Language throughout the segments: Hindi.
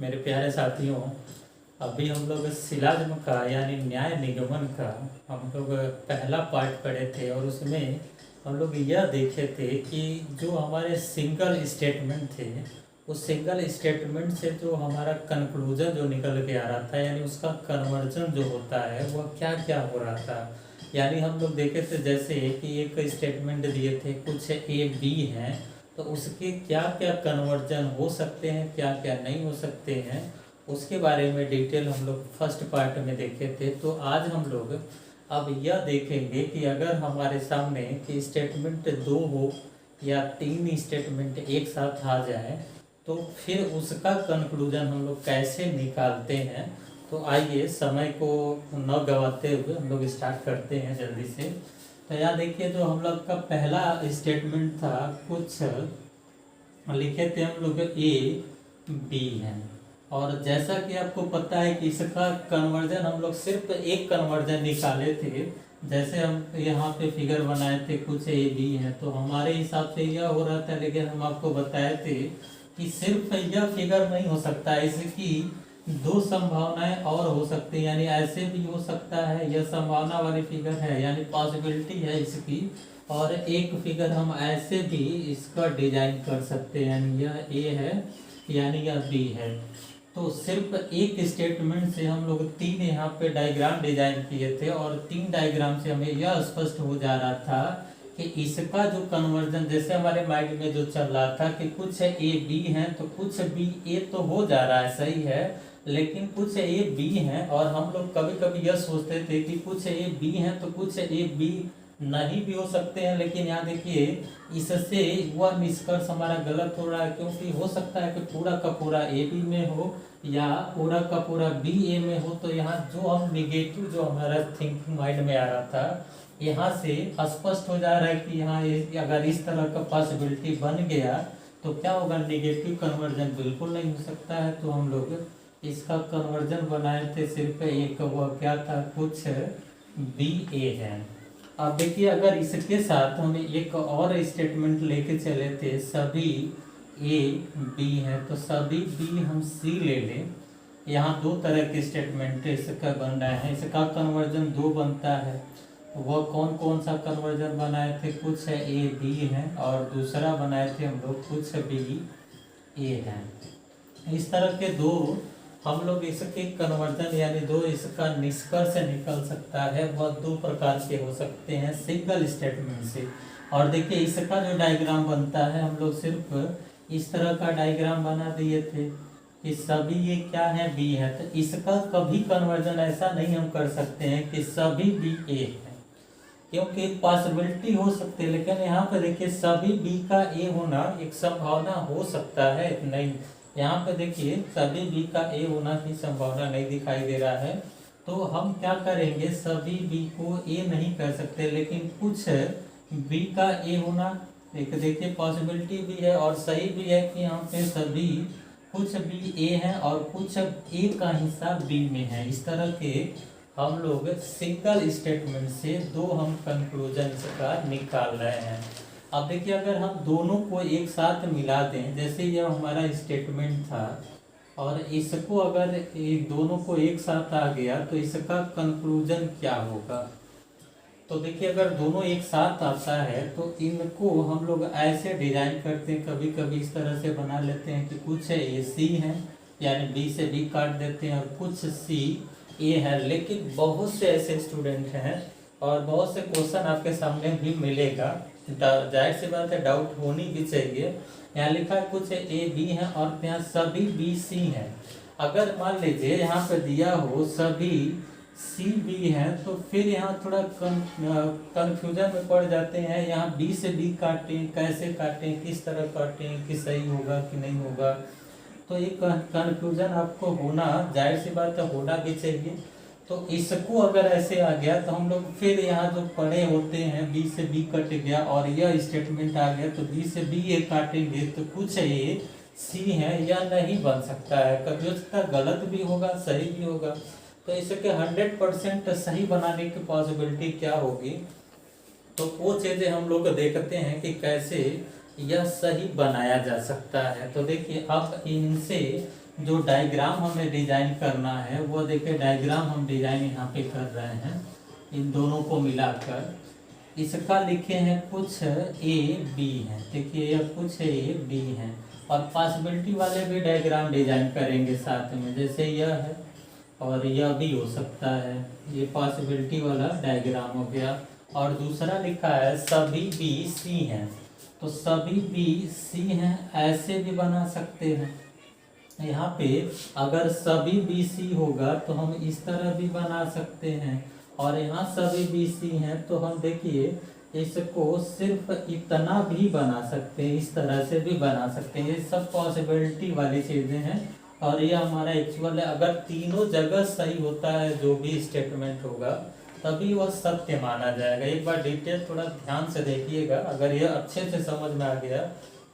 मेरे प्यारे साथियों, अभी हम लोग सिलाज्म का यानी न्याय निगमन का हम लोग पहला पार्ट पढ़े थे और उसमें हम लोग यह देखे थे कि जो हमारे सिंगल स्टेटमेंट थे उस सिंगल स्टेटमेंट से जो हमारा कंक्लूजन जो निकल के आ रहा था यानी उसका कन्वर्जन जो होता है वह क्या क्या हो रहा था। यानी हम लोग देखे थे जैसे कि एक स्टेटमेंट दिए थे कुछ ए बी हैं, तो उसके क्या क्या कन्वर्जन हो सकते हैं क्या क्या नहीं हो सकते हैं उसके बारे में डिटेल हम लोग फर्स्ट पार्ट में देखे थे। तो आज हम लोग अब यह देखेंगे कि अगर हमारे सामने कि स्टेटमेंट दो हो या तीन स्टेटमेंट एक साथ आ जाए तो फिर उसका कंक्लूजन हम लोग कैसे निकालते हैं। तो आइए समय को न गवाते हुए हम लोग स्टार्ट करते हैं जल्दी से। तो यहाँ देखिए जो हम लोग का पहला स्टेटमेंट था कुछ लिखे थे हम लोग ए बी है, और जैसा कि आपको पता है कि इसका कन्वर्जन हम लोग सिर्फ एक कन्वर्जन निकाले थे। जैसे हम यहाँ पे फिगर बनाए थे कुछ ए बी है तो हमारे हिसाब से यह हो रहा था, लेकिन हम आपको बताए थे कि सिर्फ यह फिगर नहीं हो सकता है, इसकी दो संभावनाएं और हो सकती है। यानी ऐसे भी हो सकता है, यह संभावना वाली फिगर है यानी पॉसिबिलिटी है इसकी, और एक फिगर हम ऐसे भी इसका डिजाइन कर सकते हैं यानी यह ए है यानी यह बी है। तो सिर्फ एक स्टेटमेंट से हम लोग तीन यहाँ पे डायग्राम डिजाइन किए थे और तीन डायग्राम से हमें यह स्पष्ट हो जा रहा था कि इसका जो कन्वर्जन जैसे हमारे माइंड में जो चल रहा था कि कुछ ए बी है तो कुछ बी ए तो हो जा रहा है, सही है, लेकिन कुछ ए बी है और हम लोग कभी कभी यह सोचते थे कि कुछ ए बी है तो कुछ ए बी नहीं भी हो सकते हैं। लेकिन यहाँ देखिए इससे वह निष्कर्ष हमारा गलत हो रहा है, क्योंकि हो सकता है कि पूरा का पूरा ए बी में हो या पूरा का पूरा बी ए में हो। तो यहाँ जो हम निगेटिव जो हमारा थिंकिंग माइंड में आ रहा था यहाँ से स्पष्ट हो जा रहा है कि यहाँ अगर इस तरह का पॉसिबिलिटी बन गया तो क्या होगा, निगेटिव कन्वर्जन बिल्कुल नहीं हो सकता है। तो हम लोग इसका कन्वर्जन बनाए थे सिर्फ एक, वह क्या था, कुछ बी ए है। अब देखिए अगर इसके साथ हम एक और स्टेटमेंट लेके चले थे सभी ए बी है तो सभी बी हम सी ले लें। यहाँ दो तरह के स्टेटमेंट इसका बन रहा है, इसका कन्वर्जन दो बनता है। वह कौन कौन सा कन्वर्जन बनाए थे, कुछ है ए बी है और दूसरा बनाए थे हम लोग कुछ बी ए है। इस तरह के दो हम लोग इसके कन्वर्जन यानी दो इसका निष्कर्ष निकल सकता है, वह दो प्रकार के हो सकते हैं सिंगल स्टेटमेंट से। और देखिए इसका जो डायग्राम बनता है हम लोग सिर्फ इस तरह का डायग्राम बना दिए थे कि सभी ये क्या है बी है, तो इसका कभी कन्वर्जन ऐसा नहीं हम कर सकते हैं कि सभी बी ए है, क्योंकि पॉसिबिलिटी हो सकती है। लेकिन यहाँ पे देखिए सभी बी का ए होना एक संभावना हो सकता है, नहीं, यहाँ पे देखिए सभी बी का ए होना की संभावना नहीं दिखाई दे रहा है। तो हम क्या करेंगे, सभी बी को ए नहीं कर सकते लेकिन कुछ बी का ए होना एक देखिए पॉसिबिलिटी भी है और सही भी है कि यहाँ पे सभी कुछ बी ए है और कुछ ए का हिस्सा बी में है। इस तरह के हम लोग सिंगल स्टेटमेंट से दो हम कंक्लूजन इसका निकाल रहे हैं। अब देखिए अगर हम दोनों को एक साथ मिला दें, जैसे यह हमारा स्टेटमेंट था और इसको अगर दोनों को एक साथ आ गया तो इसका कंक्लूजन क्या होगा। तो देखिए अगर दोनों एक साथ आता है तो इनको हम लोग ऐसे डिजाइन करते हैं, कभी कभी इस तरह से बना लेते हैं कि कुछ ए सी है यानी बी से बी काट देते हैं और कुछ सी ए है। लेकिन बहुत से ऐसे स्टूडेंट हैं और बहुत से क्वेश्चन आपके सामने भी मिलेगा, जाहिर सी बात है डाउट होनी भी चाहिए। यहाँ लिखा है कुछ ए बी है और यहाँ सभी बी सी हैं। अगर मान लीजिए यहाँ पे दिया हो सभी सी बी है तो फिर यहाँ थोड़ा कंफ्यूजन में पड़ जाते हैं, यहाँ बी से बी काटें, कैसे काटें, किस तरह काटें कि सही होगा कि नहीं होगा। तो एक कंफ्यूजन आपको होना जाहिर सी बात है, होना भी चाहिए। तो इसको अगर ऐसे आ गया तो हम लोग फिर यहाँ जो पढ़े होते हैं बी से बी कट गया और यह स्टेटमेंट आ गया तो बी से बी ए काटेंगे तो कुछ ए सी है या नहीं बन सकता है, कभी उसका गलत भी होगा सही भी होगा। तो इसके 100% सही बनाने की पॉसिबिलिटी क्या होगी, तो वो चीज़ें हम लोग देखते हैं कि कैसे यह सही बनाया जा सकता है। तो देखिए अब इनसे जो डायग्राम हमें डिजाइन करना है वो देखिए डायग्राम हम डिजाइन यहाँ पे कर रहे हैं इन दोनों को मिलाकर। इसका लिखे हैं कुछ ए बी है, देखिए यह कुछ ए बी है, और पॉसिबिलिटी वाले भी डायग्राम डिजाइन करेंगे साथ में, जैसे यह है और यह भी हो सकता है, ये पॉसिबिलिटी वाला डायग्राम हो गया। और दूसरा लिखा है सभी बी सी हैं, तो सभी बी सी हैं ऐसे भी बना सकते हैं। यहाँ पे अगर सभी बी सी होगा तो हम इस तरह भी बना सकते हैं, और यहाँ सभी बी सी हैं तो हम देखिए इसको सिर्फ इतना भी बना सकते हैं, इस तरह से भी बना सकते हैं। ये सब पॉसिबिलिटी वाली चीज़ें हैं, और ये हमारा एक्चुअल है। अगर तीनों जगह सही होता है जो भी स्टेटमेंट होगा तभी वह सत्य माना जाएगा। एक बार डिटेल थोड़ा ध्यान से देखिएगा, अगर यह अच्छे से समझ में आ गया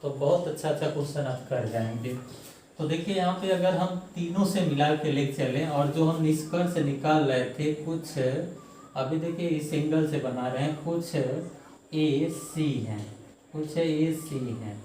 तो बहुत अच्छा अच्छा क्वेश्चन आप कर जाएंगे। तो देखिए यहाँ पे अगर हम तीनों से मिला के ले चलें, और जो हम निष्कर्ष निकाल रहे थे कुछ, अभी देखिए इस एंगल से बना रहे हैं, कुछ ए सी हैं, कुछ ए सी हैं,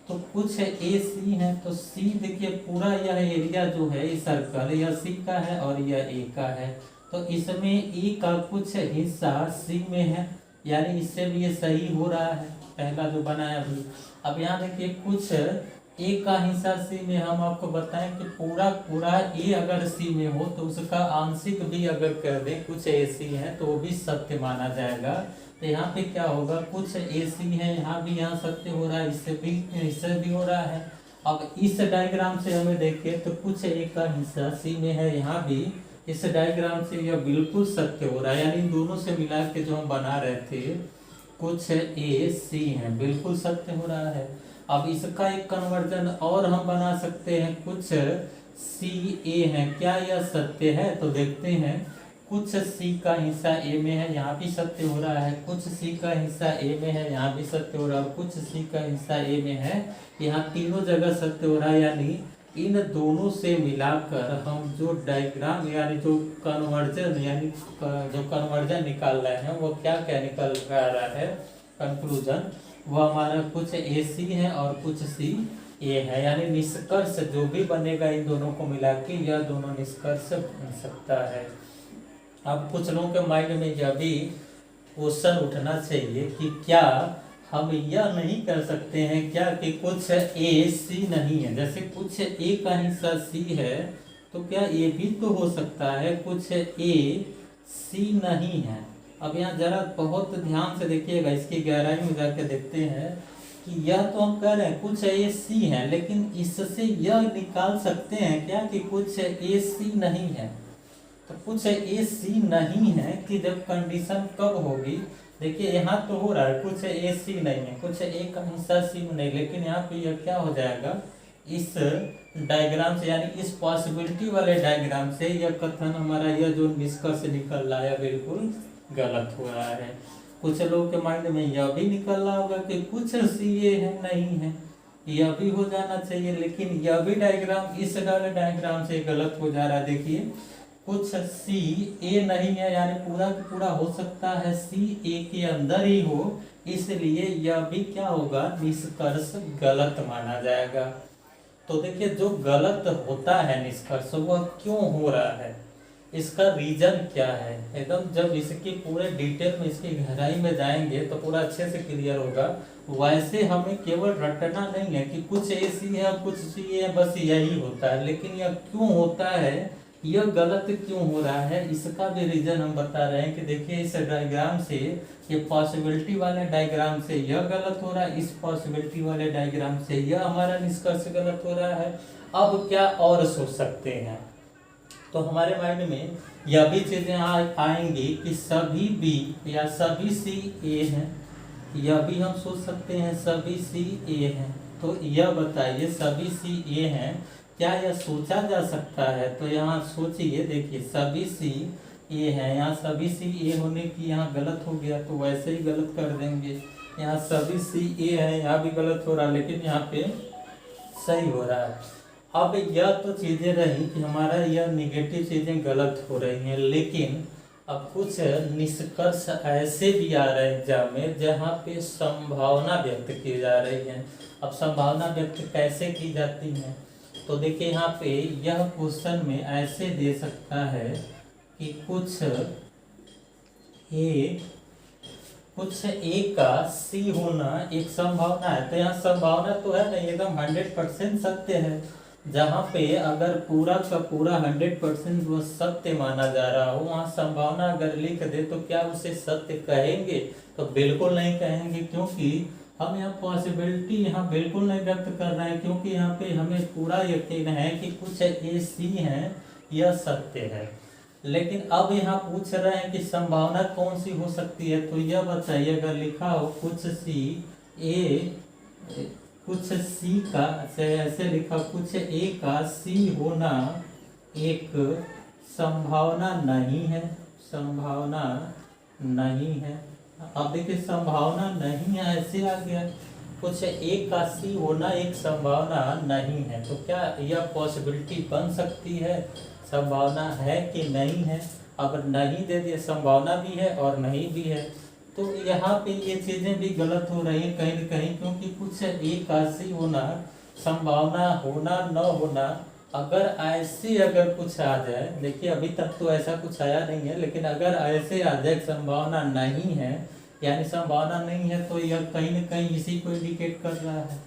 तो कुछ ए सी हैं, तो सी देखिए पूरा यह एरिया जो है इस सर्कल यह सी का है और यह ए का है, तो इसमें ए का कुछ हिस्सा सी में है, यानी इससे भी ये सही हो रहा है पहला जो बनाया अभी। अब यहाँ देखिए कुछ ए का हिस्सा सी में, हम आपको बताएं कि पूरा पूरा ए अगर सी में हो तो उसका आंशिक भी अगर कर दें कुछ ए सी है तो वो भी सत्य माना जाएगा। तो यहाँ पे क्या होगा, कुछ ए सी है, यहाँ भी यहाँ सत्य हो रहा है, इससे भी हो रहा है। अब इस डायग्राम से हमें देखें तो कुछ ए का हिस्सा सी में है, यहाँ भी इस डायग्राम से यह बिल्कुल सत्य हो रहा है, यानी इन दोनों से मिला के जो हम बना रहे थे कुछ ए सी है, बिल्कुल सत्य हो रहा है। अब इसका एक कन्वर्जन और हम बना सकते हैं, कुछ सी ए है, क्या यह सत्य है? तो देखते हैं, कुछ सी का हिस्सा ए में है, यहाँ भी सत्य हो रहा है, कुछ सी का हिस्सा ए में है, यहाँ भी सत्य हो रहा है, कुछ सी का हिस्सा ए में है, यहाँ तीनों जगह सत्य हो रहा है। यानी इन दोनों से मिलाकर हम जो डायग्राम यानी जो कन्वर्जन यानी जो कन्वर्जन निकाल रहे हैं वो क्या क्या निकल रहा है, कंक्लूजन, वो हमारा कुछ ए सी है और कुछ सी ए है, यानी निष्कर्ष जो भी बनेगा इन दोनों को मिला के यह दोनों निष्कर्ष बन सकता है। अब कुछ लोगों के माइंड में यह भी क्वेश्चन उठना चाहिए कि क्या हम यह नहीं कर सकते हैं क्या कि कुछ ए सी नहीं है, जैसे कुछ ए का हिस्सा सी है तो क्या ये भी तो हो सकता है कुछ ए सी नहीं है। अब यहाँ जरा बहुत ध्यान से देखिएगा, इसकी गहराई में जाकर देखते हैं कि यह तो हम कह रहे हैं कुछ ए सी है, लेकिन इससे यह निकाल सकते हैं क्या कि कुछ ए सी नहीं है। तो कुछ ए सी नहीं है कि जब कंडीशन कब होगी, देखिए यहाँ तो हो रहा है कुछ ए सी नहीं है, कुछ ए का हिस्सा सी में नहीं, लेकिन यहाँ पे यह क्या हो जाएगा, इस डायग्राम से यानी इस पॉसिबिलिटी वाले डायग्राम से यह कथन हमारा यह जो निष्कर्ष निकल रहा है बिल्कुल गलत हो रहा है। कुछ लोगों के माइंड में यह भी निकल रहा होगा कि कुछ सी ए है नहीं है, यह भी हो जाना चाहिए, लेकिन यह भी डायग्राम इस वाले डायग्राम से गलत हो जा रहा है। देखिए कुछ सी ए नहीं है, यानी पूरा पूरा हो सकता है सी ए के अंदर ही हो, इसलिए यह भी क्या होगा, निष्कर्ष गलत माना जाएगा। तो देखिए जो गलत होता है निष्कर्ष वह क्यों हो रहा है, इसका रीजन क्या है, एकदम जब इसकी पूरे डिटेल में इसकी गहराई में जाएंगे तो पूरा अच्छे से क्लियर होगा। वैसे हमें केवल रटना नहीं है कि कुछ ए सी है कुछ सी है बस यही होता है, लेकिन यह क्यों होता है, यह गलत क्यों हो रहा है, इसका भी रीजन हम बता रहे हैं कि देखिए इस डायग्राम से, ये पॉसिबिलिटी वाले डायग्राम से यह गलत हो रहा है, इस पॉसिबिलिटी वाले डायग्राम से यह हमारा निष्कर्ष गलत हो रहा है। अब क्या और सोच सकते हैं, तो हमारे माइंड में यह भी चीजें आएंगी कि सभी बी या सभी सी ए हैं, यह भी हम सोच सकते हैं सभी सी ए हैं। तो यह बताइए सभी सी ए हैं, क्या यह सोचा जा सकता है? तो यहाँ सोचिए, देखिए सभी सी ए है, यहाँ सभी सी ए होने की यहाँ गलत हो गया तो वैसे ही गलत कर देंगे, यहाँ सभी सी ए है, यहाँ भी गलत हो रहा है लेकिन यहाँ पे सही हो रहा है। अब यह तो चीज़ें रही कि हमारा यह निगेटिव चीज़ें गलत हो रही हैं, लेकिन अब कुछ निष्कर्ष ऐसे भी आ रहे हैं एग्जाम में जहाँ पे संभावना व्यक्त की जा रही है। अब संभावना व्यक्त कैसे की जाती है, तो देखिए यहाँ पे यह क्वेश्चन में ऐसे दे सकता है कि कुछ ए का सी होना एक संभावना है। तो यहाँ संभावना तो है नहीं, एकदम 100% सत्य है। जहाँ पे अगर पूरा का पूरा 100% वो सत्य माना जा रहा हो, वहाँ संभावना अगर लिख दे तो क्या उसे सत्य कहेंगे? तो बिल्कुल नहीं कहेंगे, क्योंकि हम यहाँ पॉसिबिलिटी यहाँ बिल्कुल नहीं व्यक्त कर रहे हैं, क्योंकि यहाँ पे हमें पूरा यकीन है कि कुछ ए सी है, यह सत्य है। लेकिन अब यहाँ पूछ रहे हैं कि संभावना कौन सी हो सकती है। तो यह बताइए, अगर लिखा हो कुछ सी का ऐसे लिखा, कुछ ए का सी होना एक संभावना नहीं है, संभावना नहीं है। अब देखिए संभावना नहीं है ऐसे आ गया, कुछ ए का सी होना एक संभावना नहीं है। तो क्या यह पॉसिबिलिटी बन सकती है? संभावना है कि नहीं है? अगर नहीं दे दिए, संभावना भी है और नहीं भी है, तो यहाँ पे ये चीजें भी गलत हो रही हैं कहीं न कहीं, क्योंकि कुछ एक ऐसी होना, संभावना होना न होना, अगर ऐसे अगर कुछ आ जाए, देखिए अभी तक तो ऐसा कुछ आया नहीं है, लेकिन अगर ऐसे आ जाए संभावना नहीं है, यानी संभावना नहीं है, तो यह कहीं न कहीं इसी को इंडिकेट कर रहा है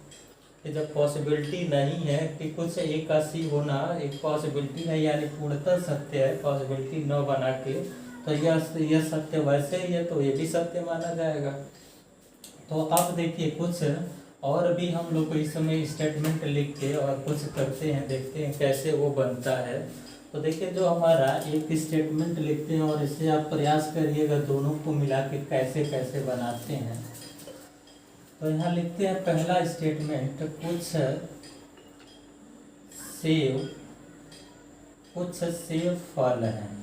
कि जब पॉसिबिलिटी नहीं है कि कुछ एक सी होना एक पॉसिबिलिटी नहीं, यानी पूर्णतः सत्य है, पॉसिबिलिटी न बना के, तो यह सत्य वैसे ही है, तो ये भी सत्य माना जाएगा। तो अब देखिए कुछ और भी हम लोग को इस समय स्टेटमेंट लिख के और कुछ करते हैं, देखते हैं कैसे वो बनता है। तो देखिए जो हमारा एक स्टेटमेंट लिखते हैं और इसे आप प्रयास करिएगा दोनों को मिला के कैसे कैसे बनाते हैं। तो यहाँ लिखते हैं पहला स्टेटमेंट, कुछ सेब फल हैं,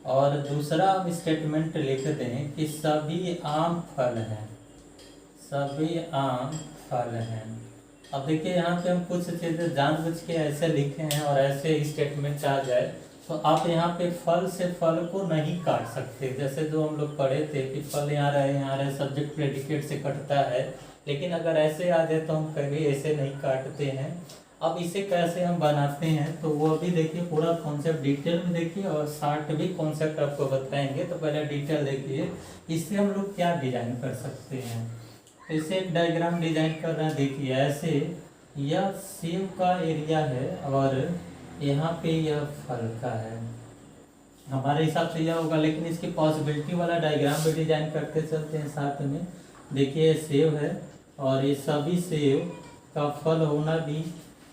और दूसरा हम स्टेटमेंट लिख दें कि सभी आम फल हैं, सभी आम फल हैं। अब देखिए यहाँ पे हम कुछ चीज़ें जानबूझ के ऐसे लिखे हैं और ऐसे स्टेटमेंट आ जाए, तो आप यहाँ पे फल से फल को नहीं काट सकते। जैसे जो हम लोग पढ़े थे कि फल यहाँ रहे सब्जेक्ट प्रेडिकेट से कटता है, लेकिन अगर ऐसे आ जाए तो हम कभी ऐसे नहीं काटते हैं। अब इसे कैसे हम बनाते हैं तो वो अभी देखिए, पूरा कॉन्सेप्ट डिटेल में देखिए और शार्ट भी कॉन्सेप्ट आपको बताएंगे। तो पहले डिटेल देखिए, इससे हम लोग क्या डिजाइन कर सकते हैं। इसे एक डायग्राम डिजाइन कर रहे हैं, देखिए ऐसे यह सेब का एरिया है और यहाँ पे यह फल का है, हमारे हिसाब से यह होगा, लेकिन इसकी पॉसिबिलिटी वाला डायग्राम भी डिजाइन करते चलते हैं साथ में। देखिए सेब है और ये सभी सेब का फल होना भी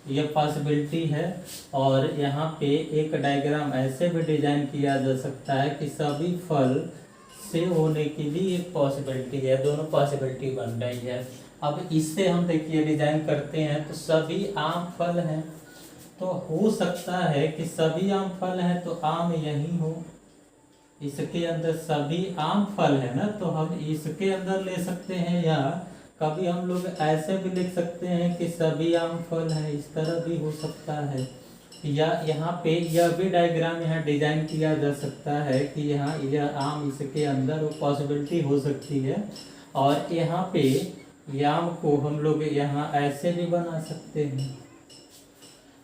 यह पॉसिबिलिटी है, और यहाँ पे एक डायग्राम ऐसे भी डिजाइन किया जा सकता है कि सभी फल सेब होने की भी एक पॉसिबिलिटी है, दोनों पॉसिबिलिटी बन रही है। अब इससे हम देखिए डिजाइन करते हैं, तो सभी आम फल हैं, तो हो सकता है कि सभी आम फल हैं तो आम यही हो, इसके अंदर सभी आम फल है ना, तो हम इसके अंदर ले सकते हैं, या कभी हम लोग ऐसे भी लिख सकते हैं कि सभी आम फल है, इस तरह भी हो सकता है। या यहाँ पे यह भी डायग्राम यहाँ डिजाइन किया जा सकता है कि यहाँ यह आम इसके अंदर वो पॉसिबिलिटी हो सकती है, और यहाँ पे आम को हम लोग यहाँ ऐसे भी बना सकते हैं।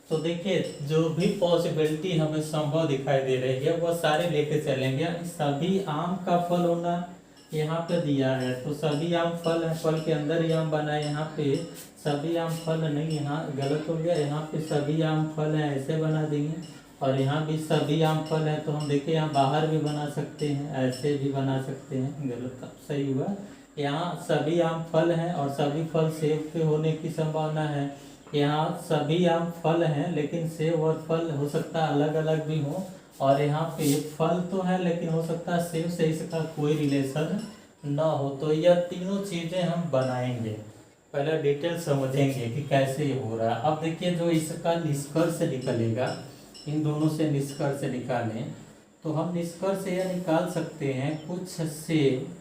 तो देखिए जो भी पॉसिबिलिटी हमें संभव दिखाई दे रही है वह सारे लेके चलेंगे। सभी आम का फल होना यहाँ पे दिया है, तो सभी आम फल है, फल के अंदर ही आम बना है, यहाँ पे सभी आम फल नहीं, यहाँ गलत हो गया, यहाँ पे सभी आम फल है ऐसे बना देंगे, और यहाँ भी सभी आम फल है, तो हम देखिए यहाँ बाहर भी बना सकते हैं, ऐसे भी बना सकते हैं, गलत सही हुआ। यहाँ सभी आम फल हैं और सभी फल सेब के होने की संभावना है। यहाँ सभी आम फल हैं लेकिन सेब और फल हो सकता है अलग अलग भी हो, और यहाँ पे फल तो है लेकिन हो सकता है सेब से इसका कोई रिलेशन न हो। तो यह तीनों चीज़ें हम बनाएंगे, पहले डिटेल समझेंगे कि कैसे ये हो रहा है। अब देखिए जो इसका निष्कर्ष निकलेगा, इन दोनों से निष्कर्ष निकालें तो हम निष्कर्ष यह निकाल सकते हैं कुछ सेब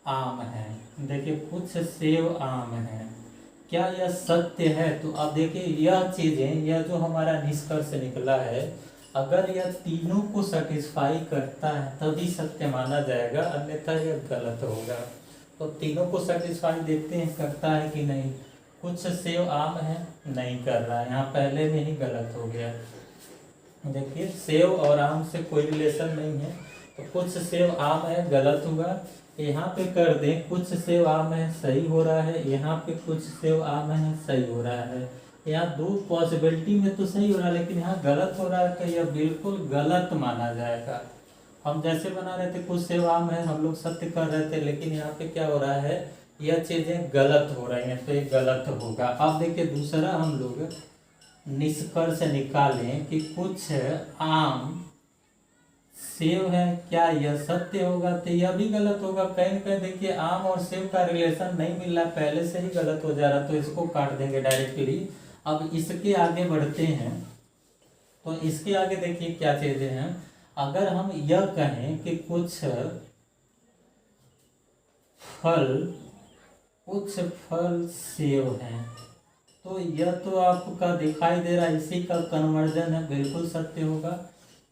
आम है। देखिए कुछ सेब आम है, क्या यह सत्य है? तो अब देखिए यह चीजें, यह जो हमारा निष्कर्ष निकला है, अगर यह तीनों को सेटिस्फाई करता है तभी सत्य माना जाएगा, अन्यथा यह गलत होगा। तो तीनों को सेटिस्फाई देखते हैं करता है कि नहीं। कुछ सेव आम है, नहीं कर रहा है, यहाँ पहले में ही गलत हो गया। देखिए सेव और आम से कोई रिलेशन नहीं है, तो कुछ सेव आम है गलत हुआ। यहाँ पे कर दें कुछ सेव आम है, सही हो रहा है। यहाँ पे कुछ सेव आम है, सही हो रहा है। यहाँ दो पॉसिबिलिटी में तो सही हो रहा है, लेकिन यहाँ गलत हो रहा है, तो यह बिल्कुल गलत माना जाएगा। हम जैसे बना रहे थे कुछ सेव आम है, हम लोग सत्य कर रहे थे, लेकिन यहाँ पे क्या हो रहा है, यह चीजें गलत हो रही हैं, तो ये गलत होगा। अब देखिए दूसरा हम लोग निष्कर्ष निकालें कि कुछ आम सेव है, क्या यह सत्य होगा, तो यह भी गलत होगा। कहीं न कहीं देखिए आम और सेव का रिलेशन नहीं मिल रहा, पहले से ही गलत हो जा रहा, तो इसको काट देंगे डायरेक्टली। अब इसके आगे बढ़ते हैं, तो इसके आगे देखिए क्या चीजें हैं। अगर हम यह कहें कि कुछ फल सेव हैं, तो यह तो आपका दिखाई दे रहा है, इसी का कन्वर्जन है, बिल्कुल सत्य होगा।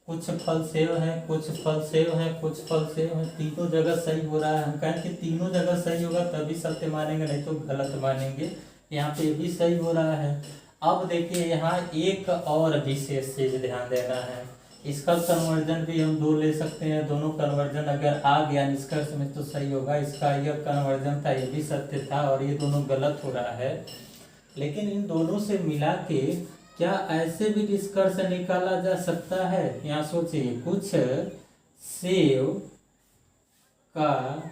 कुछ फल सेव है, कुछ फल सेव है, कुछ फल सेव है, तीनों जगह सही हो रहा है। हम कहें कि तीनों जगह सही होगा तभी सत्य मानेंगे, नहीं तो गलत मानेंगे। यहाँ पे भी सही हो रहा है। अब देखिए यहाँ एक और विशेष चीज ध्यान देना है, इसका कन्वर्जन भी हम दो ले सकते हैं। दोनों कन्वर्जन अगर आ गया निष्कर्ष में तो सही होगा। इसका यह कन्वर्जन था, ये भी सत्य था, और ये दोनों गलत हो रहा है। लेकिन इन दोनों से मिला के क्या ऐसे भी निष्कर्ष निकाला जा सकता है? यहाँ सोचिए, कुछ सेव का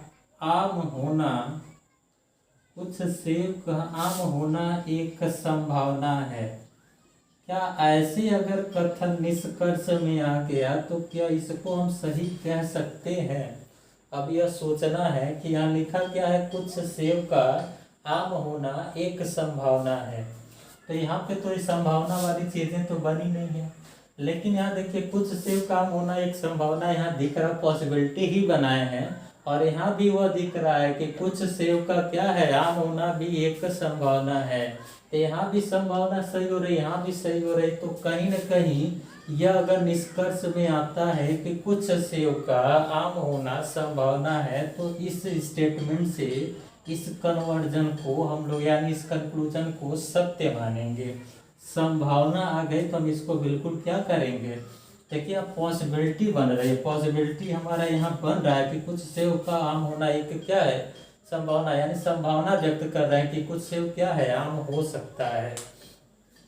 आम होना, कुछ सेव का आम होना एक संभावना है। क्या ऐसे अगर कथन निष्कर्ष में आ गया तो क्या इसको हम सही कह सकते हैं? अब यह सोचना है कि यहाँ लिखा क्या है, कुछ सेव का आम होना एक संभावना है, तो यहाँ पे तो इस संभावना वाली चीजें तो बनी नहीं है। लेकिन यहाँ देखिए कुछ सेव का आम होना एक संभावना यहाँ दिख रहा, पॉसिबिलिटी ही बनाए हैं, और यहाँ भी वह दिख रहा है कि कुछ सेव का क्या है, आम होना भी एक संभावना है। तो यहाँ भी संभावना सही हो रही, यहाँ भी सही हो रही, तो कहीं न कहीं यह अगर निष्कर्ष में आता है कि कुछ सेव का आम होना संभावना है, तो इस स्टेटमेंट से इस कन्वर्जन को हम लोग यानी इस कंक्लूजन को सत्य मानेंगे। संभावना आ गई तो हम इसको बिल्कुल क्या करेंगे, देखिए अब पॉसिबिलिटी बन रही है, पॉसिबिलिटी हमारा यहाँ बन रहा है कि कुछ सेव का आम होना एक क्या है, संभावना, यानी संभावना व्यक्त कर रहे हैं कि कुछ सेव क्या है, आम हो सकता है।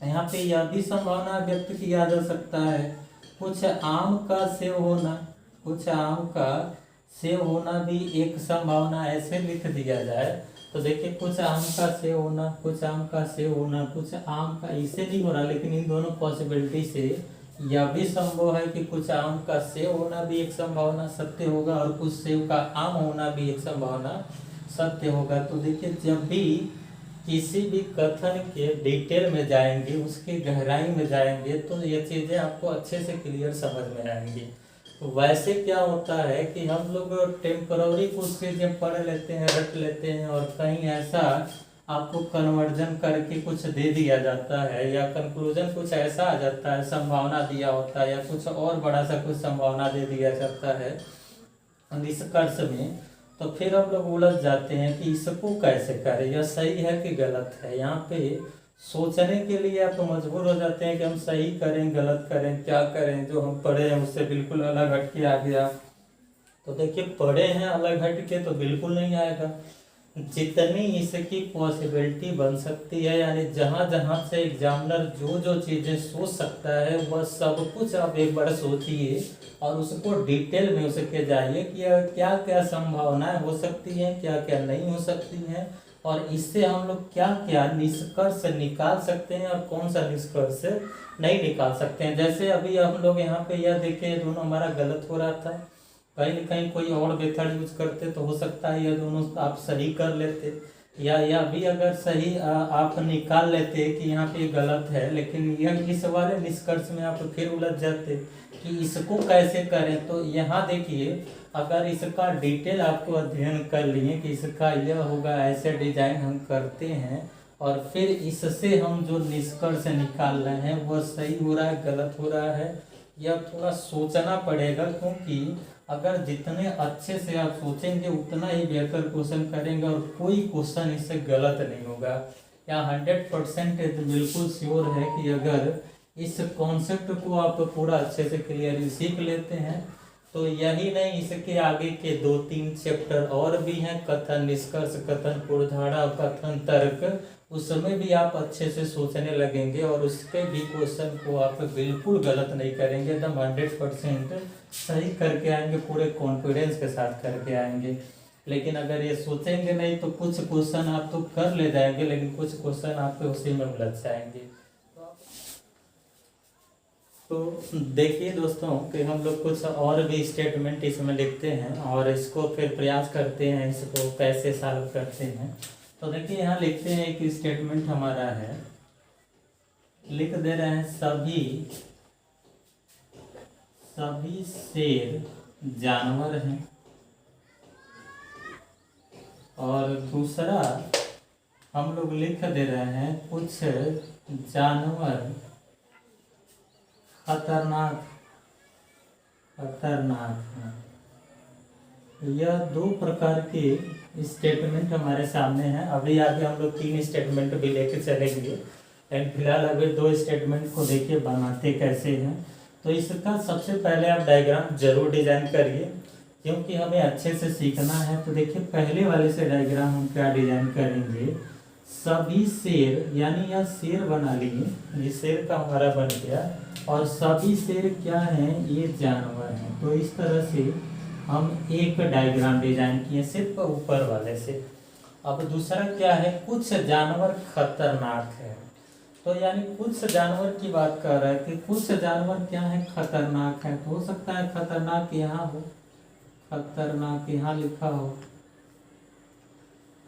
यहाँ पे यह भी संभावना व्यक्त किया जा सकता है, कुछ आम का सेव होना, कुछ आम का सेव होना भी एक संभावना, ऐसे लिख दिया जाए तो देखिए कुछ आम का सेव होना, कुछ आम का सेव होना, कुछ आम का, इसे नहीं हो रहा, लेकिन इन दोनों पॉसिबिलिटी से यह भी संभव है कि कुछ आम का सेव होना भी एक संभावना सत्य होगा, और कुछ सेव का आम होना भी एक संभावना सत्य होगा। तो देखिए जब भी किसी भी कथन के डिटेल में जाएंगे, उसकी गहराई में जाएंगे, तो ये चीज़ें आपको अच्छे से क्लियर समझ में आएंगी। तो वैसे क्या होता है कि हम लोग टेम्पररी कुछ चीज़ें पढ़ लेते हैं, रट लेते हैं, और कहीं ऐसा आपको कन्वर्जन करके कुछ दे दिया जाता है, या कंक्लूजन कुछ ऐसा आ जाता है, संभावना दिया होता है, या कुछ और बड़ा सा कुछ संभावना दे दिया जाता है निष्कर्ष में, तो फिर हम लोग उलझ जाते हैं कि इसको कैसे करें, यह सही है कि गलत है। यहाँ पे सोचने के लिए आप मजबूर हो जाते हैं कि हम सही करें गलत करें, क्या करें, जो हम पढ़े हैं उससे बिल्कुल अलग हट के आ गया। तो देखिए पढ़े हैं अलग हट के तो बिल्कुल नहीं आएगा, जितनी इसकी पॉसिबिलिटी बन सकती है, यानी जहाँ जहाँ से एग्जामिनर जो जो चीज़ें सोच सकता है वह सब कुछ आप एक बार सोचिए, और उसको डिटेल में उसके जाइए कि क्या क्या संभावनाएं हो सकती हैं, क्या क्या नहीं हो सकती हैं, और इससे हम लोग क्या क्या निष्कर्ष निकाल सकते हैं और कौन सा निष्कर्ष नहीं निकाल सकते हैं। जैसे अभी हम लोग यहाँ पे यह देखें, दोनों हमारा गलत हो रहा था, कहीं न कहीं कोई और मेथड यूज करते तो हो सकता है यह दोनों आप सही कर लेते, या भी अगर सही आप निकाल लेते कि यहाँ पे गलत है, लेकिन यह इस वाले निष्कर्ष में आप फिर उलझ जाते कि इसको कैसे करें। तो यहाँ देखिए अगर इसका डिटेल आपको अध्ययन कर लिए कि इसका यह होगा, ऐसे डिजाइन हम करते हैं, और फिर इससे हम जो निष्कर्ष निकाल रहे हैं वह सही हो रहा है गलत हो रहा है, यह थोड़ा सोचना पड़ेगा, क्योंकि अगर जितने अच्छे से आप सोचेंगे उतना ही बेहतर क्वेश्चन करेंगे, और कोई क्वेश्चन इससे गलत नहीं होगा। या 100% बिल्कुल श्योर है कि अगर इस कॉन्सेप्ट को आप पूरा अच्छे से क्लियरली सीख लेते हैं तो यही नहीं, इसके आगे के 2-3 चैप्टर और भी हैं, कथन, निष्कर्ष, कथन, पूर्वधारा, कथन, तर्क, उसमें भी आप अच्छे से सोचने लगेंगे और उसके भी क्वेश्चन को आप बिल्कुल गलत नहीं करेंगे, एकदम 100% सही करके आएंगे, पूरे कॉन्फिडेंस के साथ करके आएंगे। लेकिन अगर ये सोचेंगे नहीं तो कुछ क्वेश्चन आप तो कर ले जाएंगे, लेकिन कुछ क्वेश्चन आपके उसी में उलझ जाएंगे। तो देखिए दोस्तों कि हम लोग कुछ और भी स्टेटमेंट इसमें लिखते हैं और इसको फिर प्रयास करते हैं इसको कैसे सॉल्व करते हैं। तो देखिए यहाँ लिखते हैं कि स्टेटमेंट हमारा है, लिख दे रहे हैं सभी शेर जानवर हैं, और दूसरा हम लोग लिख दे रहे हैं कुछ जानवर खतरनाक हैं। यह 2 प्रकार के स्टेटमेंट हमारे सामने हैं। अभी आगे हम लोग 3 स्टेटमेंट भी लेके चलेंगे, लेकिन फिलहाल अभी 2 स्टेटमेंट को देखिए बनाते कैसे हैं। तो इसका सबसे पहले आप डायग्राम जरूर डिजाइन करिए, क्योंकि हमें अच्छे से सीखना है। तो देखिए पहले वाले से डायग्राम हम क्या डिजाइन करेंगे, सभी शेर, यानी यह शेर बना लिए, ये शेर का हमारा बन गया, और सभी शेर क्या हैं, ये जानवर हैं। तो इस तरह से हम एक डायग्राम डिजाइन किए सिर्फ ऊपर वाले से। अब दूसरा क्या है, कुछ जानवर खतरनाक है। तो यानी कुछ जानवर की बात कर रहा है कि कुछ जानवर क्या है, खतरनाक है। तो हो सकता है खतरनाक यहाँ हो, खतरनाक यहाँ लिखा हो,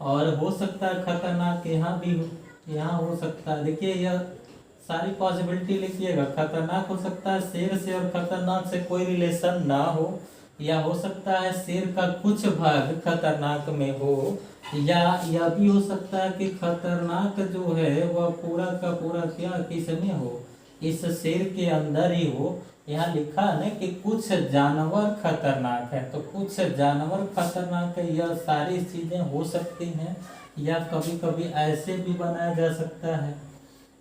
और हो सकता है खतरनाक यहाँ भी हो, यहाँ हो सकता है। देखिए यह सारी पॉसिबिलिटी लिखिएगा। खतरनाक हो सकता है शेर से और खतरनाक से कोई रिलेशन ना हो, या हो सकता है शेर का कुछ भाग खतरनाक में हो, या यह भी हो सकता है कि खतरनाक जो है वह पूरा का पूरा क्या किसमें हो, इस शेर के अंदर ही हो। यहाँ लिखा है ना कि कुछ जानवर खतरनाक है, तो कुछ जानवर खतरनाक है, यह सारी चीजें हो सकती हैं। या कभी कभी ऐसे भी बनाया जा सकता है,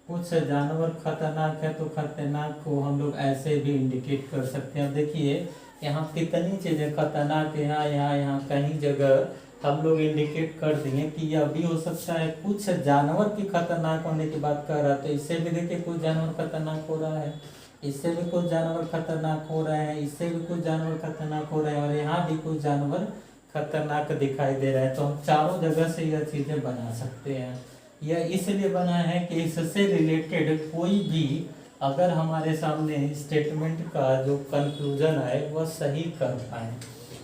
कुछ जानवर खतरनाक है, तो खतरनाक को हम लोग ऐसे भी इंडिकेट कर सकते हैं। देखिए यहाँ कितनी चीजें खतरनाक है, यहाँ कहीं जगह हम लोग इंडिकेट कर देंगे कि यह भी हो सकता है। कुछ जानवर की खतरनाक होने की बात कर रहा है, तो इससे भी देखिए कुछ जानवर खतरनाक हो रहा है, इससे भी कुछ जानवर खतरनाक हो रहे हैं, इससे भी कुछ जानवर खतरनाक हो रहे हैं, और यहाँ भी कुछ जानवर खतरनाक दिखाई दे रहा है। तो हम चारों जगह से यह चीजें बना सकते हैं। यह इसलिए बना है कि इससे रिलेटेड कोई भी अगर हमारे सामने स्टेटमेंट का जो कंक्लूजन है वह सही कर पाए।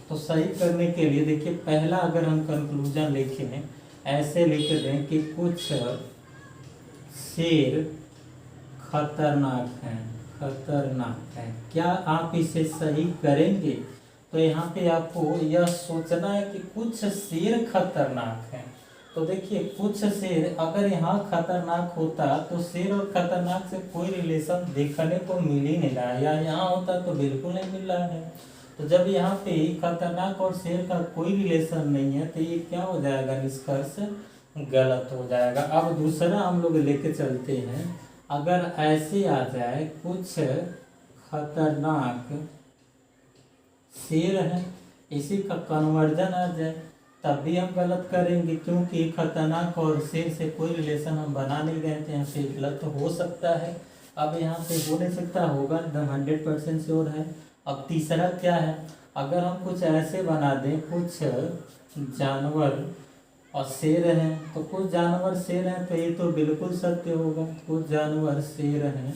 तो सही करने के लिए देखिए पहला अगर हम कंक्लूजन लिखें, ऐसे लिख दें कि कुछ शेर खतरनाक हैं। क्या आप इसे सही करेंगे? तो यहाँ पे आपको यह सोचना है कि कुछ शेर खतरनाक हैं। तो देखिए कुछ शेर अगर यहाँ खतरनाक होता तो शेर और खतरनाक से कोई रिलेशन देखने को मिल ही नहीं रहा है, या यहाँ होता तो बिल्कुल नहीं मिल रहा है। तो जब यहाँ पे खतरनाक और शेर का कोई रिलेशन नहीं है तो ये क्या हो जाएगा, निष्कर्ष गलत हो जाएगा। अब दूसरा हम लोग लेके चलते हैं, अगर ऐसे आ जाए कुछ खतरनाक शेर है, इसी का कन्वर्जन आ जाए तब भी हम गलत करेंगे, क्योंकि खतरनाक और शेर से कोई रिलेशन हम बना नहीं रहे थे। यहाँ से गलत तो हो सकता है, अब यहाँ से हो नहीं सकता, होगा एकदम 100% श्योर है। अब तीसरा क्या है, अगर हम कुछ ऐसे बना दें कुछ जानवर और शेर हैं, तो कुछ जानवर शेर हैं तो ये तो बिल्कुल सत्य होगा। कुछ जानवर शेर हैं,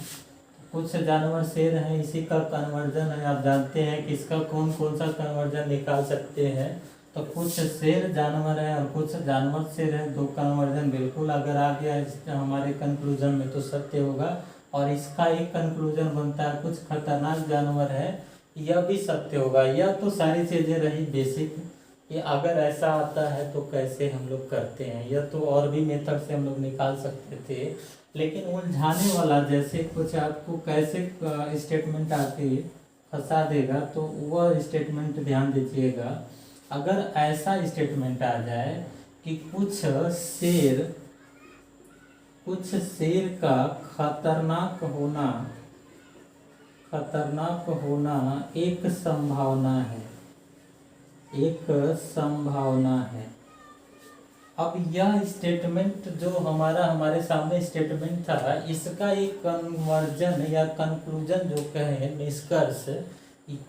कुछ जानवर शेर हैं, इसी का कन्वर्जन है। आप जानते हैं कि इसका कौन कौन सा कन्वर्जन निकाल सकते हैं। तो कुछ शेर जानवर है और कुछ जानवर शेर है, 2 कन्वर्जन बिल्कुल अगर आ गया हमारे कंक्लूजन में तो सत्य होगा। और इसका एक कंक्लूजन बनता है कुछ खतरनाक जानवर है, यह भी सत्य होगा। यह तो सारी चीज़ें रही बेसिक, ये अगर ऐसा आता है तो कैसे हम लोग करते हैं। यह तो और भी मेथड से हम लोग निकाल सकते थे, लेकिन उलझाने वाला जैसे कुछ आपको कैसे स्टेटमेंट आके फंसा देगा, तो वह स्टेटमेंट ध्यान दीजिएगा। अगर ऐसा स्टेटमेंट आ जाए कि कुछ शेर कुछ शेर का खतरनाक होना एक संभावना है, एक संभावना है। अब यह स्टेटमेंट जो हमारे सामने स्टेटमेंट था, इसका एक कन्वर्जन या कंक्लूजन जो कहें, निष्कर्ष,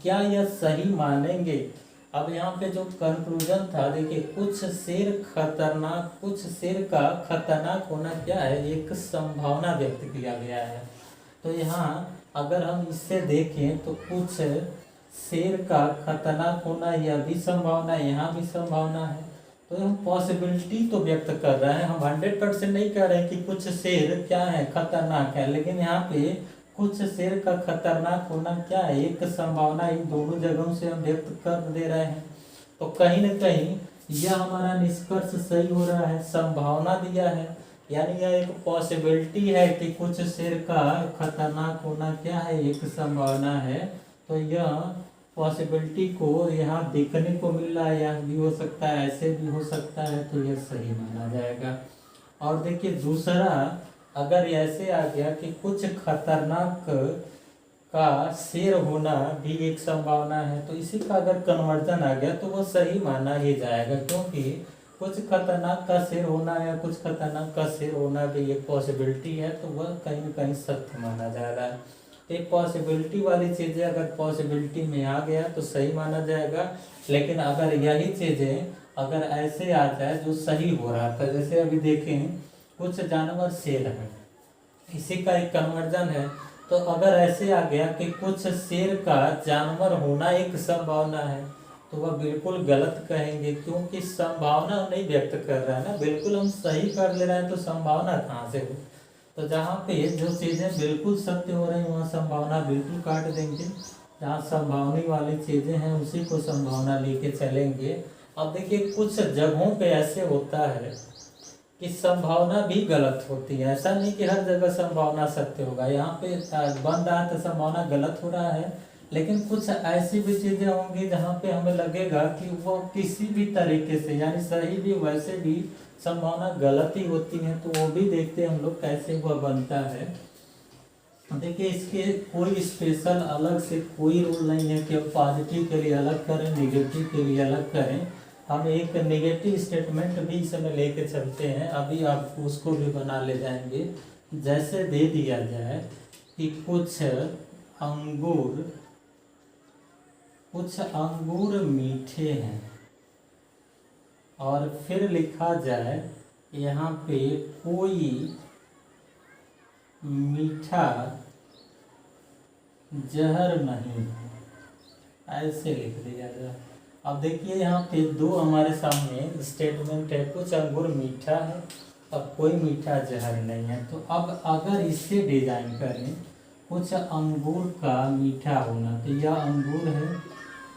क्या यह सही मानेंगे? अब यहाँ पे जो कंक्लूजन था, देखिए, कुछ शेर का खतरनाक होना क्या है, एक संभावना व्यक्त किया गया है। तो यहाँ अगर हम इससे देखें तो कुछ शेर का खतरनाक होना, यह भी संभावना है, यहाँ भी संभावना है। तो हम पॉसिबिलिटी तो व्यक्त कर रहे हैं, हम 100% नहीं कह रहे हैं कि कुछ शेर क्या है, खतरनाक है, लेकिन यहाँ पे कुछ शेर का खतरनाक होना क्या है, एक संभावना, इन दोनों जगहों से हम व्यक्त कर दे रहे हैं। तो कहीं न कहीं यह हमारा निष्कर्ष सही हो रहा है, संभावना दिया है, यानी यह एक पॉसिबिलिटी है कि कुछ शेर का खतरनाक होना क्या है, एक संभावना है। तो यह पॉसिबिलिटी को यहाँ देखने को मिल रहा है, यह भी हो सकता है, ऐसे भी हो सकता है, तो यह सही माना जाएगा। और देखिए दूसरा, अगर ऐसे आ गया कि कुछ खतरनाक का शेर होना भी एक संभावना है, तो इसी का अगर कन्वर्जन आ गया तो वह सही माना ही जाएगा, क्योंकि कुछ खतरनाक का शेर होना या कुछ खतरनाक का शेर होना भी एक पॉसिबिलिटी है, तो वह कहीं न कहीं सत्य माना जा रहा है। एक पॉसिबिलिटी वाली चीज़ें अगर पॉसिबिलिटी में आ गया तो सही माना जाएगा, लेकिन अगर यही चीज़ें अगर ऐसे आ जाए जो सही हो रहा था, जैसे अभी देखें कुछ जानवर शेर हैं, इसी का एक कन्वर्जन है। तो अगर ऐसे आ गया कि कुछ शेर का जानवर होना एक संभावना है, तो वह बिल्कुल गलत कहेंगे, क्योंकि संभावना नहीं व्यक्त कर रहा है ना, बिल्कुल हम सही कर ले रहे हैं, तो संभावना कहाँ से हो। तो जहाँ पे जो चीज़ें बिल्कुल सत्य हो रही हैं वहाँ संभावना बिल्कुल काट देंगे, जहाँ संभावनी वाली चीज़ें हैं उसी को संभावना लेके चलेंगे। अब देखिए कुछ जगहों पे ऐसे होता है कि संभावना भी गलत होती है, ऐसा नहीं कि हर जगह संभावना सत्य होगा। यहाँ पे बन रहा है तो संभावना गलत हो रहा है, लेकिन कुछ ऐसी भी चीज़ें होंगी जहाँ पे हमें लगेगा कि वो किसी भी तरीके से, यानी सही भी वैसे भी संभावना गलत ही होती है, तो वो भी देखते हैं हम लोग कैसे वह बनता है। देखिए इसके कोई स्पेशल अलग से कोई रूल नहीं है कि अब पॉजिटिव के लिए अलग करें, निगेटिव के लिए अलग करें। हम एक नेगेटिव स्टेटमेंट भी इसमें लेके चलते हैं, अभी आप उसको भी बना ले जाएंगे। जैसे दे दिया जाए कि कुछ अंगूर मीठे हैं, और फिर लिखा जाए यहाँ पे कोई मीठा जहर नहीं है, ऐसे लिख दिया जाए। अब देखिए यहाँ पे दो हमारे सामने स्टेटमेंट है, कुछ अंगूर मीठा है और कोई मीठा जहर नहीं है। तो अब अगर इससे डिजाइन करें, कुछ अंगूर का मीठा होना, तो यह अंगूर है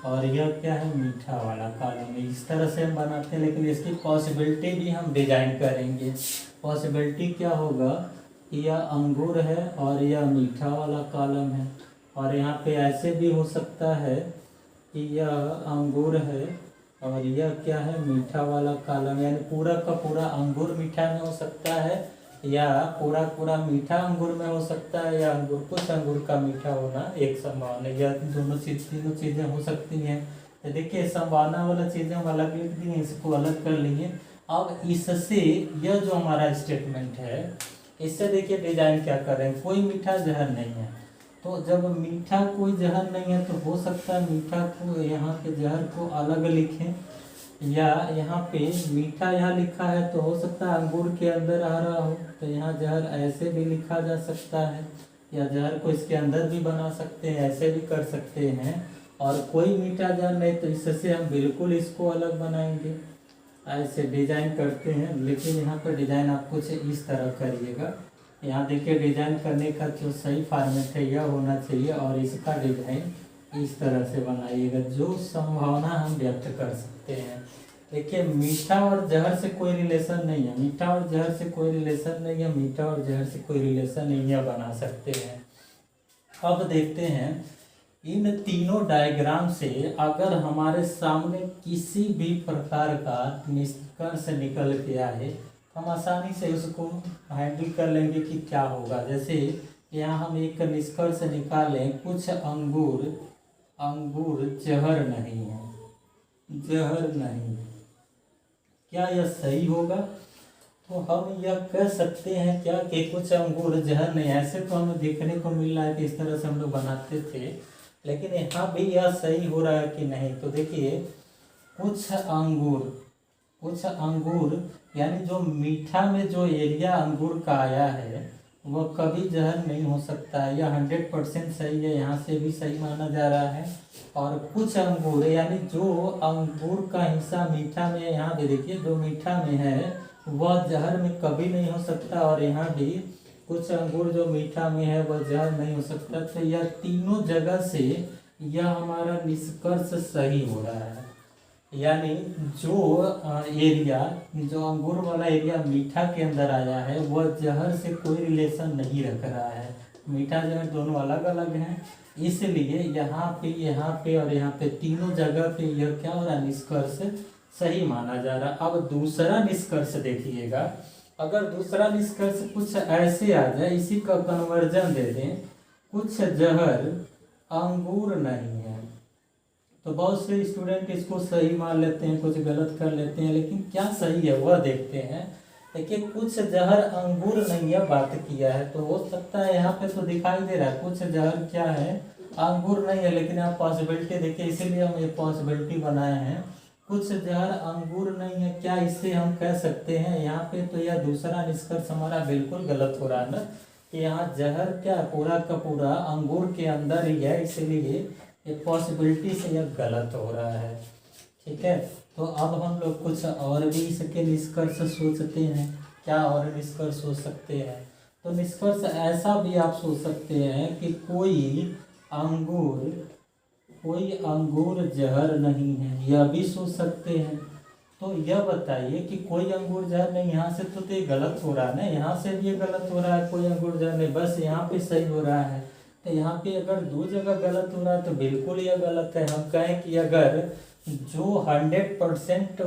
और यह क्या है, मीठा वाला कॉलम है। इस तरह से हम बनाते हैं, लेकिन इसकी पॉसिबिलिटी भी हम डिजाइन करेंगे। पॉसिबिलिटी क्या होगा कि यह अंगूर है और यह मीठा वाला कॉलम है, और यहाँ पे ऐसे भी हो सकता है कि यह अंगूर है और यह क्या है, मीठा वाला कॉलम, यानी पूरा का पूरा अंगूर मीठा में हो सकता है, या पूरा मीठा अंगूर में हो सकता है, या कुछ अंगूर का मीठा होना एक संभावना, या तीनों चीज़ें हो सकती हैं। तो देखिए संभावना वाला चीज़ें हम अलग लिख दिए, इसको अलग कर लिए। अब इससे यह जो हमारा स्टेटमेंट है, इससे देखिए डिजाइन क्या कर रहे हैं, कोई मीठा जहर नहीं है। तो जब मीठा कोई जहर नहीं है तो हो सकता है मीठा को यहाँ के जहर को अलग लिखें, या यहाँ पे मीठा यहाँ लिखा है तो हो सकता है अंगूर के अंदर आ रहा हो, तो यहाँ जहर ऐसे भी लिखा जा सकता है, या जहर को इसके अंदर भी बना सकते हैं, ऐसे भी कर सकते हैं। और कोई मीठा जहर नहीं तो इससे हम बिल्कुल इसको अलग बनाएंगे, ऐसे डिजाइन करते हैं। लेकिन यहाँ पर डिजाइन आप कुछ इस तरह करिएगा, यहाँ देखिए डिजाइन करने का जो सही फॉर्मेट है यह होना चाहिए, और इसका डिजाइन इस तरह से बनाइएगा जो संभावना हम व्यक्त कर सकते हैं। देखिए मीठा और जहर से कोई रिलेशन नहीं है, मीठा और जहर से कोई रिलेशन नहीं है, मीठा और जहर से कोई रिलेशन नहीं है, बना सकते हैं। अब देखते हैं इन तीनों डायग्राम से अगर हमारे सामने किसी भी प्रकार का निष्कर्ष निकल के आए हम आसानी से उसको हैंडल कर लेंगे कि क्या होगा। जैसे यहाँ हम एक निष्कर्ष निकालें, कुछ अंगूर जहर नहीं है, जहर नहीं है, क्या यह सही होगा? तो हम यह कह सकते हैं क्या कि कुछ अंगूर जहर नहीं। ऐसे तो हमें देखने को मिल रहा है कि इस तरह से हम लोग बनाते थे, लेकिन यहाँ भी यह सही हो रहा है कि नहीं। तो देखिए, कुछ अंगूर यानी जो मीठा में जो एरिया अंगूर का आया है वह कभी जहर नहीं हो सकता है। यह 100% सही है, यहाँ से भी सही माना जा रहा है। और कुछ अंगूर यानी जो अंगूर का हिस्सा मीठा में, यहाँ भी देखिए जो मीठा में है वह जहर में कभी नहीं हो सकता। और यहाँ भी कुछ अंगूर जो मीठा में है वह जहर नहीं हो सकता। तो यह तीनों जगह से यह हमारा निष्कर्ष सही हो रहा है। यानी जो एरिया, जो अंगूर वाला एरिया मीठा के अंदर आया है वह जहर से कोई रिलेशन नहीं रख रहा है। मीठा जहर दोनों अलग अलग हैं, इसलिए यहाँ पे और यहाँ पे तीनों जगह पे यह क्या हो रहा है, निष्कर्ष सही माना जा रहा। अब दूसरा निष्कर्ष देखिएगा, अगर दूसरा निष्कर्ष कुछ ऐसे आ जाए, इसी का कन्वर्जन दे दें, कुछ जहर अंगूर नहीं है, तो बहुत से स्टूडेंट इसको सही मान लेते हैं, कुछ गलत कर लेते हैं। लेकिन क्या सही है वह देखते हैं। देखिए, कुछ जहर अंगूर नहीं है बात किया है, तो हो सकता है यहाँ पे तो दिखाई दे रहा है कुछ जहर क्या है, अंगूर नहीं है। लेकिन आप पॉसिबिलिटी देखिए, इसीलिए हम ये पॉसिबिलिटी बनाए हैं, कुछ जहर अंगूर नहीं है। क्या इससे हम कह सकते हैं यहाँ पे? तो यह दूसरा निष्कर्ष हमारा बिल्कुल गलत हो रहा है ना, कि यहाँ जहर क्या पूरा का पूरा अंगूर के अंदर ही है, इसीलिए ये पॉसिबिलिटी से यह गलत हो रहा है। ठीक है, तो अब हम लोग कुछ और भी इसके निष्कर्ष सोचते हैं। क्या और निष्कर्ष हो सकते हैं? तो निष्कर्ष ऐसा भी आप सोच सकते हैं कि कोई अंगूर जहर नहीं है, यह भी सोच सकते हैं। तो यह बताइए कि कोई अंगूर जहर नहीं, यहाँ से तो ये गलत हो रहा है ना, यहाँ से भी ये गलत हो रहा है, कोई अंगूर जहर नहीं, बस यहाँ पे सही हो रहा है। तो यहाँ पे अगर दो जगह गलत हो रहा है तो बिल्कुल यह गलत है। हम कहें कि अगर जो 100%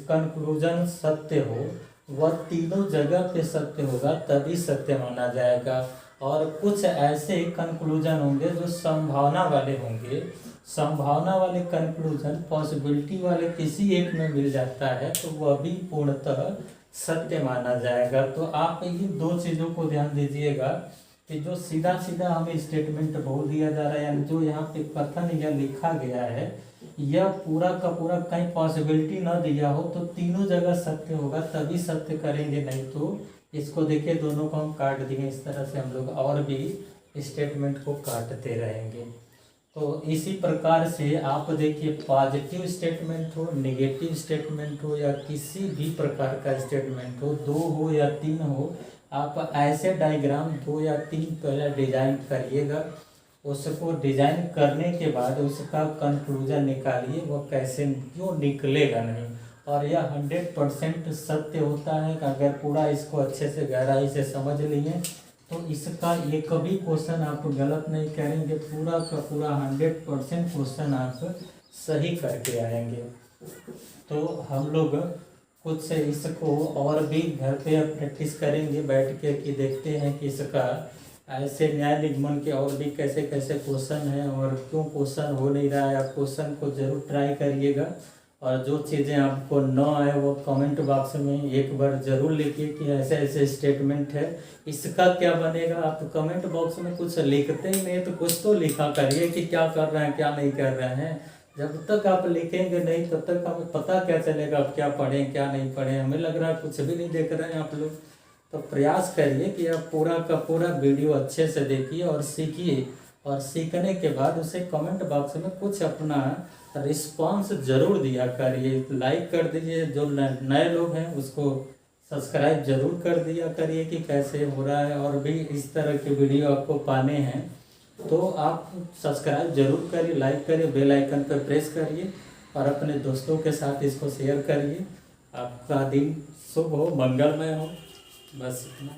कंक्लूजन सत्य हो वह तीनों जगह पे सत्य होगा, तभी सत्य माना जाएगा। और कुछ ऐसे कंक्लूजन होंगे जो संभावना वाले होंगे, संभावना वाले कंक्लूजन पॉसिबिलिटी वाले किसी एक में मिल जाता है तो वह भी पूर्णतः सत्य माना जाएगा। तो आप इन दो चीज़ों को ध्यान दीजिएगा कि जो सीधा सीधा हमें स्टेटमेंट बोल दिया जा रहा है, यानी जो यहाँ पे कथन या लिखा गया है, यह पूरा का पूरा कहीं पॉसिबिलिटी न दिया हो तो तीनों जगह सत्य होगा, तभी सत्य करेंगे। नहीं तो इसको देखिए, दोनों को हम काट दिए। इस तरह से हम लोग और भी स्टेटमेंट को काटते रहेंगे। तो इसी प्रकार से आप देखिए, पॉजिटिव स्टेटमेंट हो, नेगेटिव स्टेटमेंट हो, या किसी भी प्रकार का स्टेटमेंट हो, 2 हो या 3 हो, आप ऐसे डायग्राम 2 या 3 पहले डिजाइन करिएगा। उसको डिजाइन करने के बाद उसका कंक्लूजन निकालिए, वो कैसे क्यों निकलेगा नहीं। और यह 100% सत्य होता है कि अगर पूरा इसको अच्छे से गहराई से समझ लिए तो इसका एक भी क्वेश्चन आप गलत नहीं करेंगे, पूरा का पूरा 100% क्वेश्चन आप सही करके आएंगे। तो हम लोग कुछ से इसको और भी घर पे प्रैक्टिस करेंगे बैठ के, कि देखते हैं कि इसका ऐसे न्याय निगमन के और भी कैसे कैसे क्वेश्चन हैं और क्यों क्वेश्चन हो नहीं रहा है। आप क्वेश्चन को जरूर ट्राई करिएगा, और जो चीज़ें आपको न आए वो कमेंट बॉक्स में एक बार ज़रूर लिखिए कि ऐसे ऐसे स्टेटमेंट है, इसका क्या बनेगा। आप कमेंट बॉक्स में कुछ लिखते ही नहीं तो कुछ तो लिखा करिए कि क्या कर रहे हैं क्या नहीं कर रहे हैं। जब तक आप लिखेंगे नहीं तब तक हमें पता क्या चलेगा आप क्या पढ़ें क्या नहीं पढ़ें। हमें लग रहा है कुछ भी नहीं देख रहे हैं आप लोग। तो प्रयास करिए कि आप पूरा का पूरा वीडियो अच्छे से देखिए और सीखिए, और सीखने के बाद उसे कमेंट बॉक्स में कुछ अपना रिस्पांस जरूर दिया करिए। लाइक कर दीजिए, जो नए लोग हैं उसको सब्सक्राइब जरूर कर दिया करिए कि कैसे हो रहा है। और भी इस तरह के वीडियो आपको पाने हैं तो आप सब्सक्राइब जरूर करिए, लाइक करिए, बेल आइकन पर प्रेस करिए और अपने दोस्तों के साथ इसको शेयर करिए। आपका दिन शुभ हो, मंगलमय हो। बस इतना।